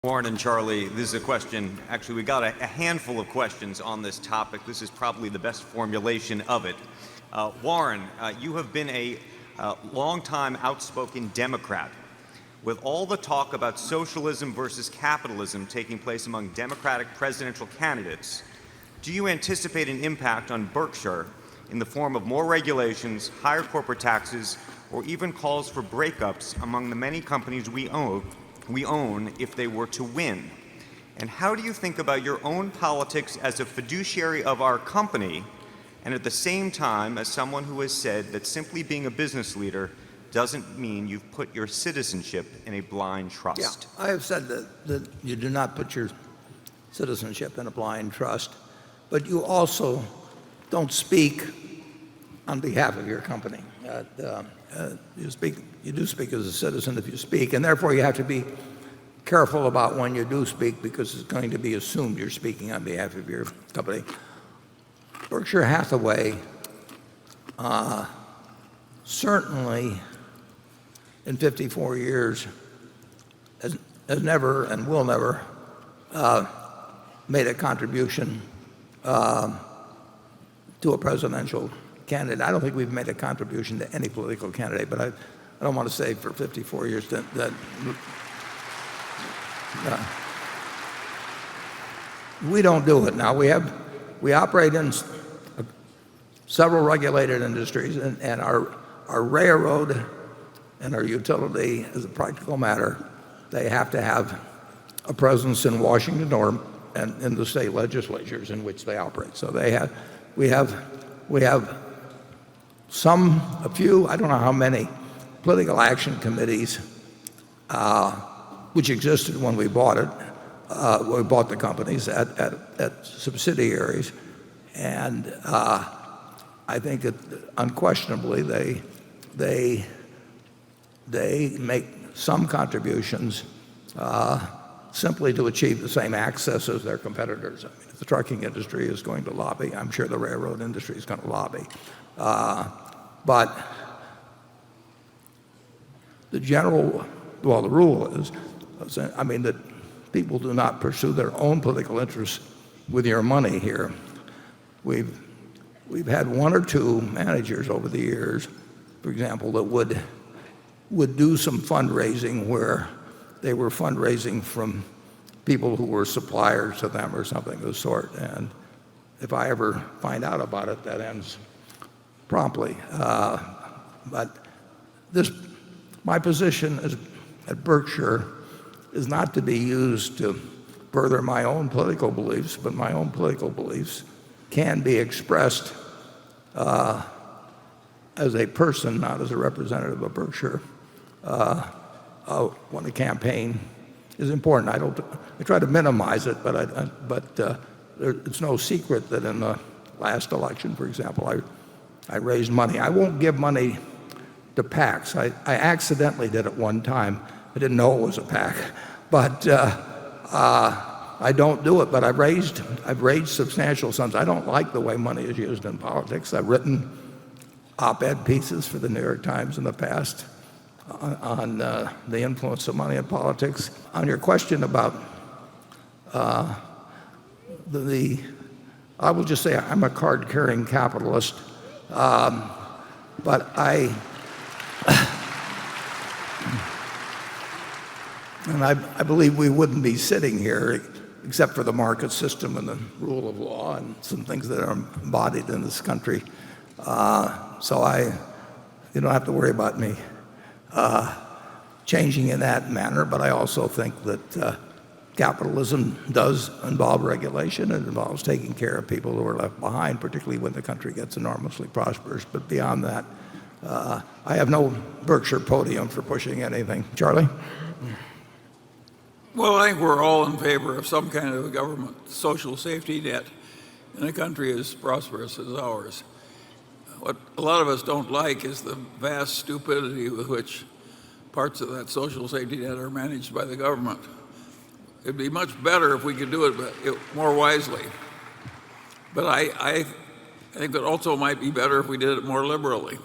Warren and Charlie, this is a question. Actually, we got a handful of questions on this topic. This is probably the best formulation of it. Warren, you have been a long-time outspoken Democrat. With all the talk about socialism versus capitalism taking place among Democratic presidential candidates, do you anticipate an impact on Berkshire in the form of more regulations, higher corporate taxes, or even calls for breakups among the many companies we own if they were to win? And how do you think about your own politics as a fiduciary of our company, and at the same time as someone who has said that simply being a business leader doesn't mean you've put your citizenship in a blind trust? Yeah, I have said that you do not put your citizenship in a blind trust, but you also don't speak on behalf of your company. You do speak as a citizen if you speak, and therefore you have to be careful about when you do speak, because it's going to be assumed you're speaking on behalf of your company. Berkshire Hathaway certainly in 54 years has never and will never made a contribution to a presidential candidate. I don't think we've made a contribution to any political candidate, but I don't want to say for 54 years that we don't do it. Now, we operate in several regulated industries, and our railroad and our utility, as a practical matter, they have to have a presence in Washington and in the state legislatures in which they operate. So we have a few, I don't know how many, political action committees which existed when we bought it. We bought the companies at subsidiaries, and I think that unquestionably they make some contributions simply to achieve the same access as their competitors. I mean, if the trucking industry is going to lobby, I'm sure the railroad industry is going to lobby. But the rule is, that people do not pursue their own political interests with your money here. We've had one or two managers over the years, for example, that would do some fundraising where they were fundraising from people who were suppliers to them or something of the sort. And if I ever find out about it, that ends promptly. But my position at Berkshire is not to be used to further my own political beliefs, but my own political beliefs can be expressed as a person, not as a representative of Berkshire, when a campaign is important. I try to minimize it, but it's no secret that in the last election, for example, I raised money. I won't give money to PACs. I accidentally did it one time. I didn't know it was a PAC, but I don't do it. But I've raised substantial sums. I don't like the way money is used in politics. I've written op-ed pieces for the New York Times in the past on the influence of money in politics. On your question about I will just say I'm a card-carrying capitalist, but I believe we wouldn't be sitting here except for the market system and the rule of law and some things that are embodied in this country. So you don't have to worry about me changing in that manner, but I also think that capitalism does involve regulation. It involves taking care of people who are left behind, particularly when the country gets enormously prosperous. But beyond that, I have no Berkshire podium for pushing anything. Charlie? Well, I think we're all in favor of some kind of a government social safety net in a country as prosperous as ours. What a lot of us don't like is the vast stupidity with which parts of that social safety net are managed by the government. It'd be much better if we could do it more wisely. But I think it also might be better if we did it more liberally.